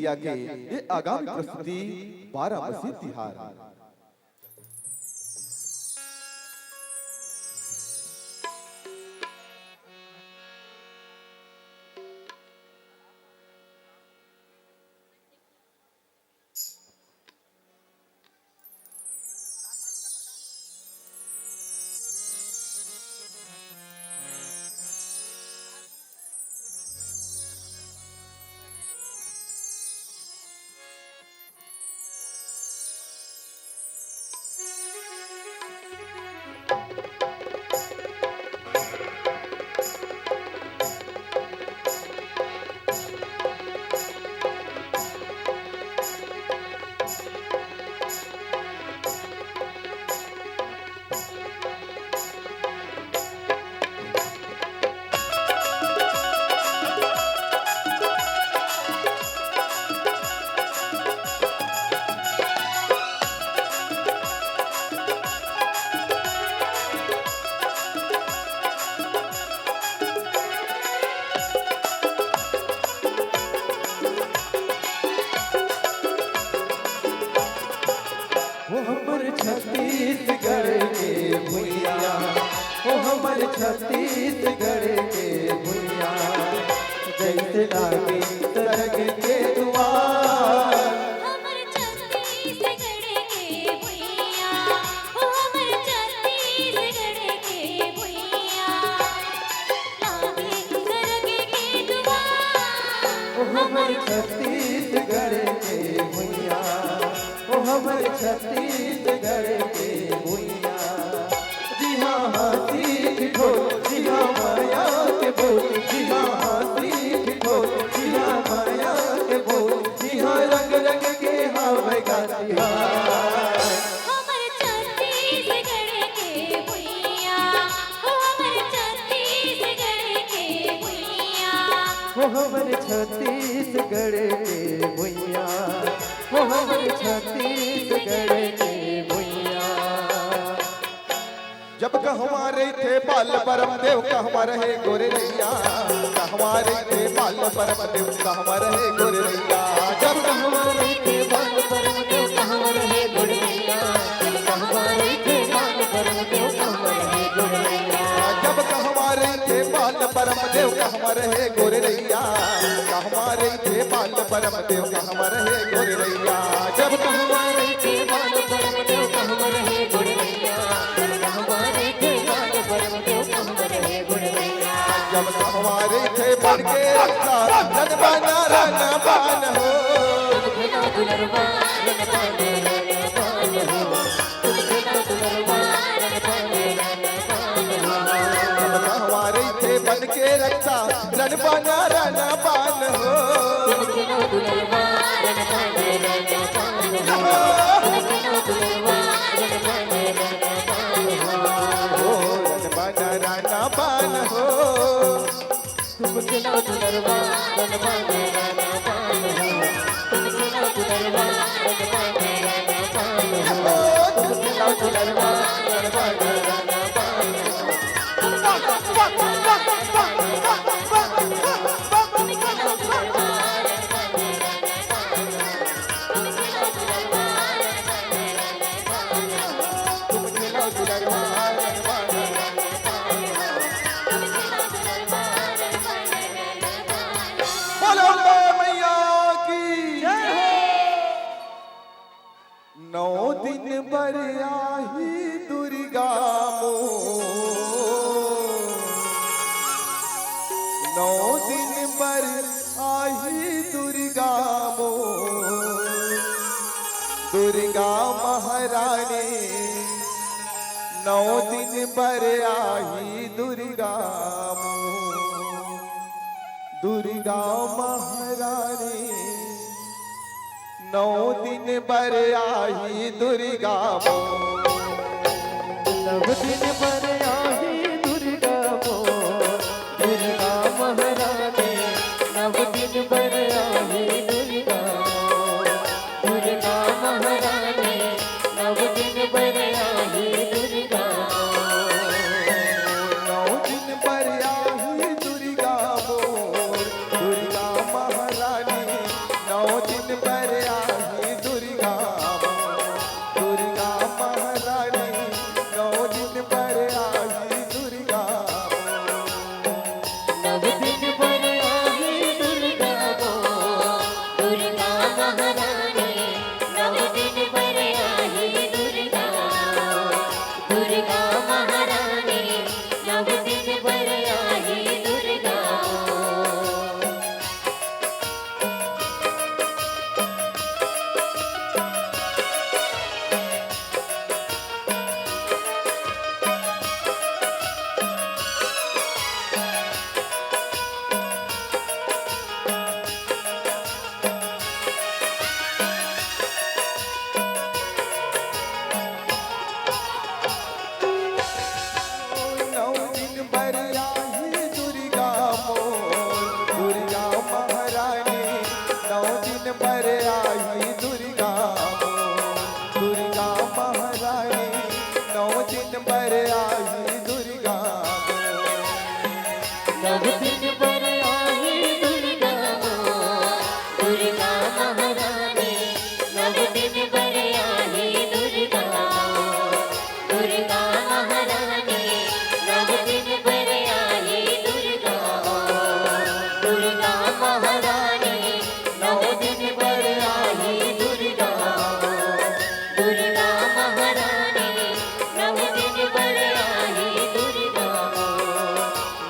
गीतिया के ये आगामी प्रस्तुति 12 बसी तिहार। छत्तीसगढ़ के भुइया, ओ हमर छत्तीसगढ़ के भुइया, जैसे लागे सरग के दुआर। हमर छत्तीसगढ़ के भुइया, ओ हमर छत्तीसगढ़ के भुइया, लागे सरग के दुआर। ओ हमर छत्तीसगढ़ के भुइया, ओ हमर छत्तीसगढ़ के भुइया, जी हाँ हाथी ठिठोल, जी हाँ माया के बोल, जी हाँ हाथी ठिठोल, जी हाँ माया के बोल, जी हाँ रंग रंग के हवा गाती हाय। हमर छत्तीसगढ़ के भुइया, ओ हमर छत्तीसगढ़ के भुइया, ओ हमर छत्तीसगढ़ के भुइया, ओ हमर छत्तीसगढ़ के भुइया। जब कहवा रहे बाल परम देव कहवा रहे गोरे रैया, कहवा रहे बाल परम देव कहवा रहे गोरे रैया। जब कहवा रहे बाल परम देव कहवा रहे गोरे रैया, कहवा रहे बाल परम देव कहवा रहे गोरे रैया। जब कहवा रहे बाल परम देव कहवा रहे गोरे रैया, कहवा रहे बाल परम देव कहवा रहे गोरे रैया। जब कहवा रहे बाल परम देव कहवा रहे गोरे रैया, कहवा रहे बाल परम देव कहवा रहे गोरे रैया। जब कहवा रहे बन के रखा रन बना रन बान हो, दुलरवा रन बान रन बान हो, दुलरवा रन बान रन बान हो। जब कहवा रहे बन के रखा रन बना रन बान हो, दुलरवा रन बान रन बान हो, दुलरवा रन बान रन बान हो। रन बना रन बान हो, तुम खिलो दुलरवा रन बान रन बान हो, तुम खिलो दुलरवा रन बान रन बान हो, तुम खिलो दुलरवा रन बान रन बान हो। बोलो मैया की जय हो। 9 दिन बर आही दुर्गा मो, 9 दिन बर आही दुर्गा मो, दुर्गा महारानी 9 दिन बर आही दुर्गा मो, दुर्गा महारानी 9 दिन बर आही दुर्गा मो। 9 दिन बर आही दुर्गा मो, दुर्गा महारानी 9 दिन बर आही दुर्गा मो, दुर्गा महारानी 9 दिन बर आही दुर्गा मो। 9 दिन बर आही दुर्गा मो, दुर्गा महारानी 9 दिन पर आई दुर्गा नव दिन पर आई दुर्गा दुर्गा महारानी नव दिन पर आई दुर्गा दुर्गा महारानी नव दिन पर आई दुर्गा नौ दिन पर आई दुर्गा मोर दुर्गा महारानी नौ दिन पर आई दुर्गा मोर दुर्गा महारानी नौ दिन पर आई दुर्गा नव दिन पर आई दुर्गा दुर्गा महारानी नव दिन पर आई दुर्गा दुर्गा महारानी नव दिन पर आई दुर्गा दुर्गा महारानी नव दिन पर आई दुर्गा दुर्गा महारानी नव दिन पर आई दुर्गा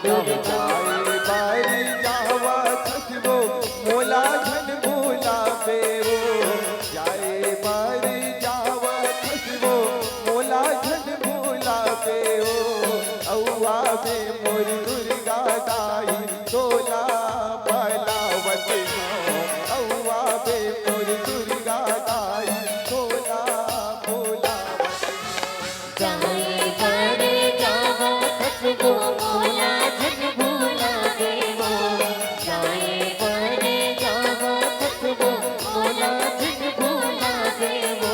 दुर्गा बारी जावा खसबो मोला झन भूला बेवो जाए बारी जावा खसबो मोला झन भूला बेवो औआ बे मोर दुर्गा दाई तोला पलावत औआ बे मोर दुर्गा दाई तोला बोलावत जाए बड़े जावा खसबो मोला झन भूला देवो जाए बड़े जावा खसबो मोला झन भूला देवो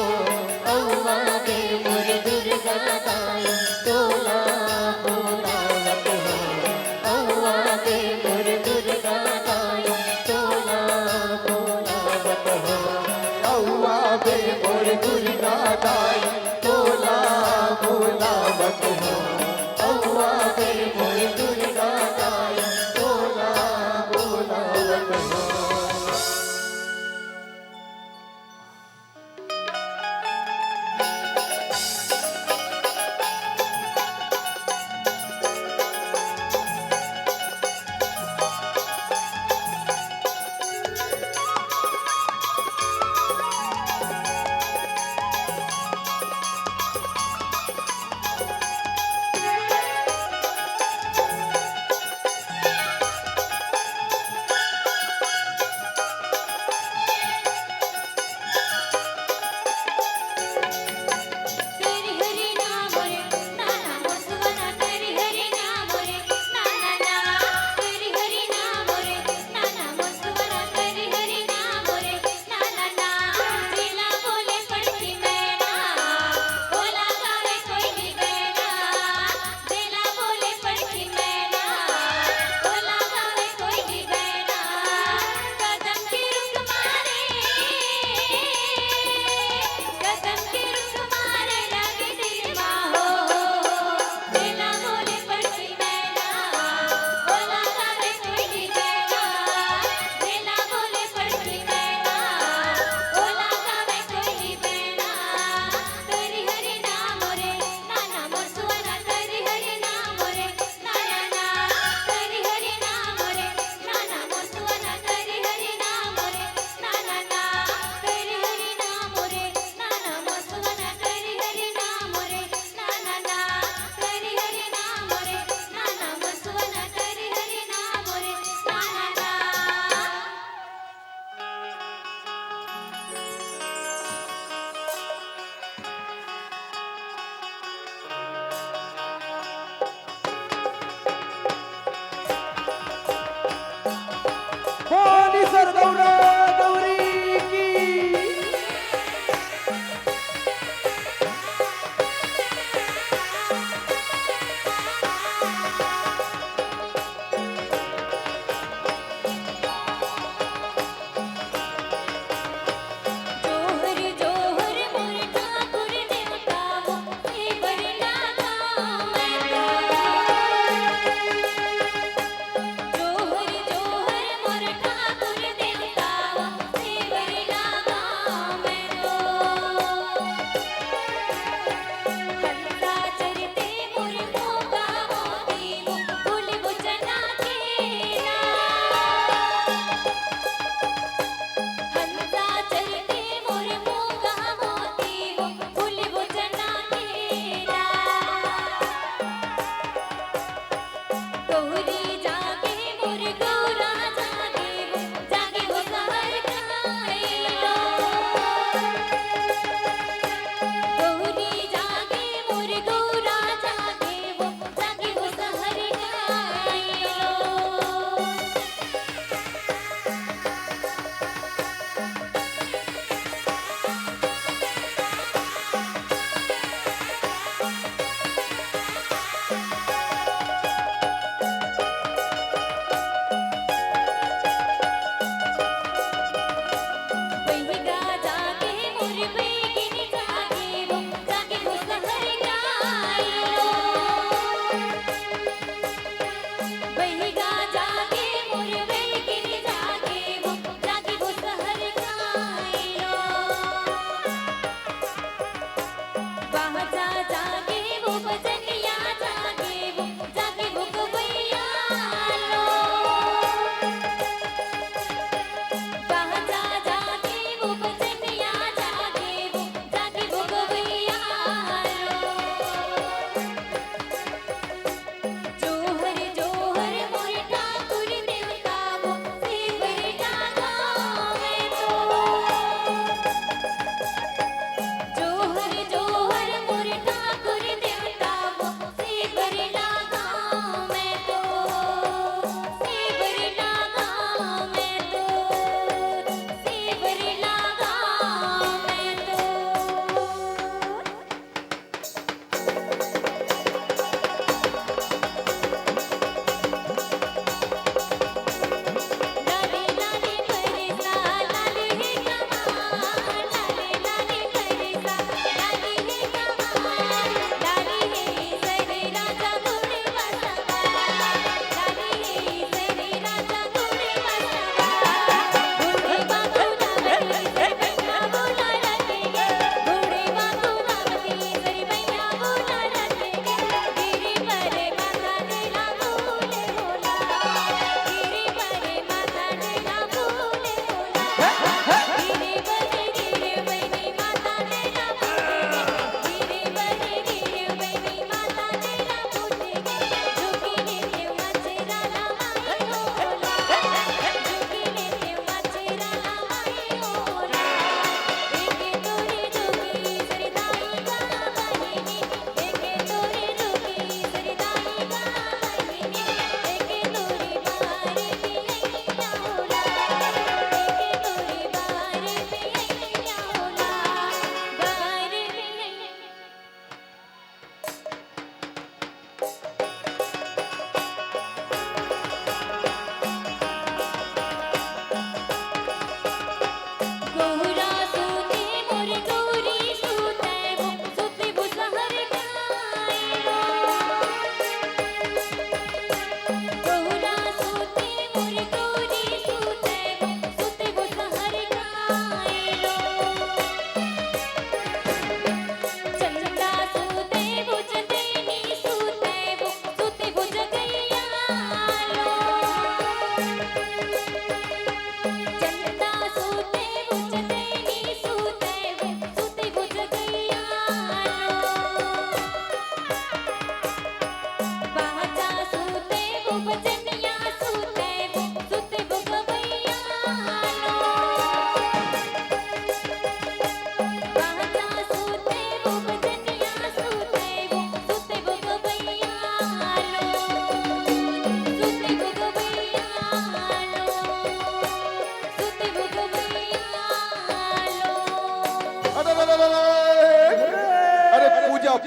औवा बे मोर दुर्गा दाई तोला बोलावत हो औवा बे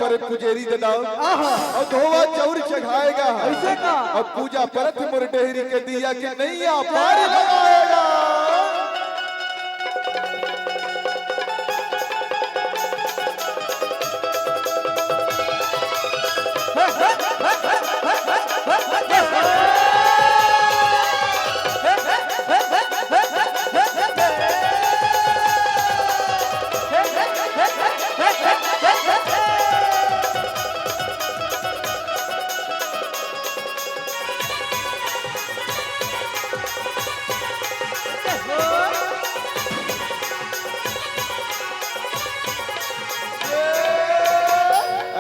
पर पुजेरी ददाओ और धोवा चौर चढ़ाएगा ऐसे का और पूजा परत मुरडेहरी के दिया के नैया पार लगाएगा।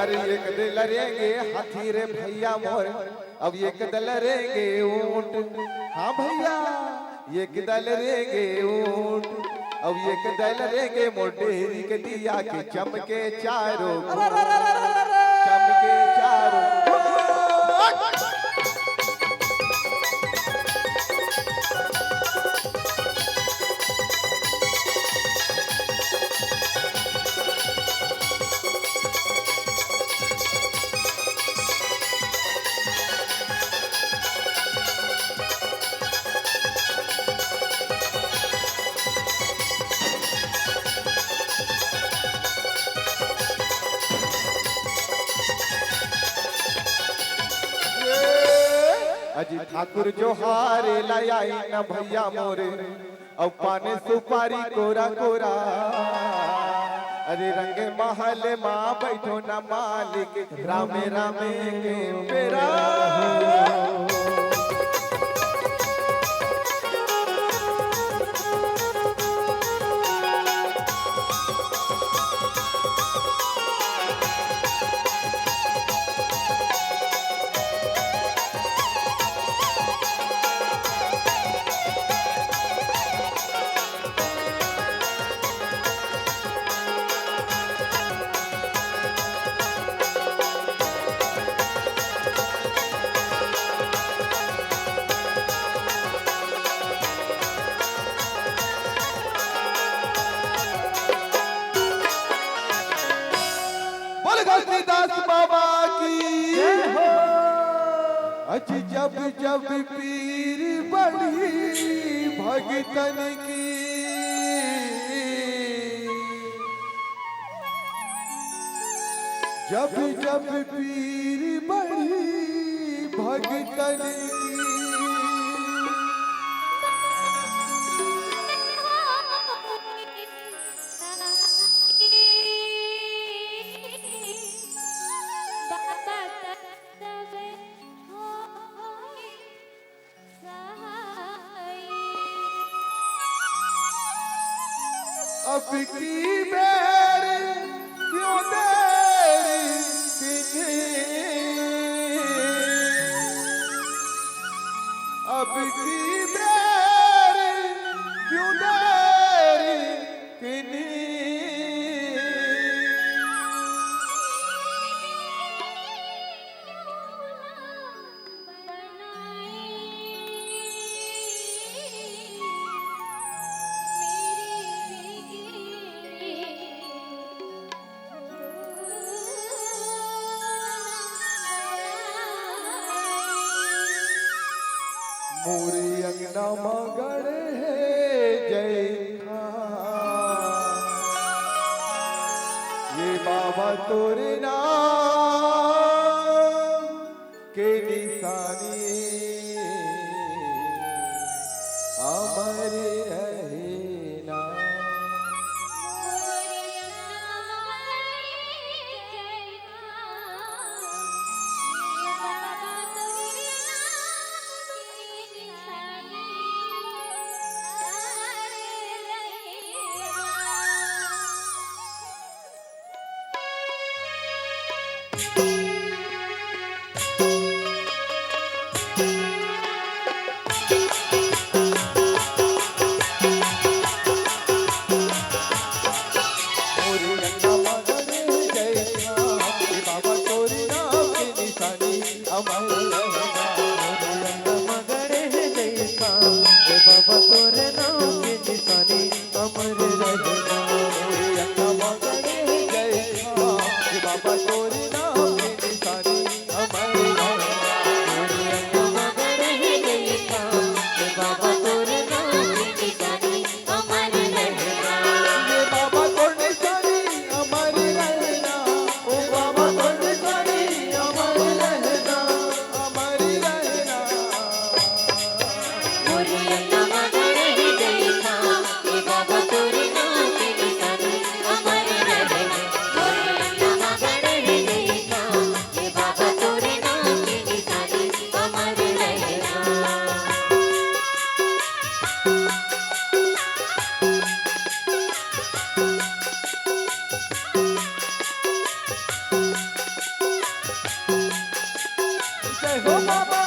अरे एक दिल लड़ेंगे हाथी रे भैया मोर, अब एक दल लड़ेंगे ऊंट। हाँ भैया एक दल लड़ेंगे ऊंट, अब एक दल लड़ेंगे मोटेरी के दिया के चमके चारों, चमके चारों। अजी ठाकुर जो हारे लाई न भैया मोरे, अब पाने सुपारी कोरा कोरा। अरे रंगे महल माँ बैठो न मालिक, रामे रामे के बेरा। दास बाबा की अज जब जब पीर बढ़ी भगतन की, जब जब पीर बढ़ी भगतन की। अब की बेर क्यों देरी किन्हीं, अब की बेर क्यों देरी किन्हीं। मोरी अंगना मगड़ है जय खान, ये बाबा तोरे नाम के निशानी अमर रहे ना। बाबा तोरे नाम के निशानी अमर रहेगा। बाबा तोरे जय हो बाबा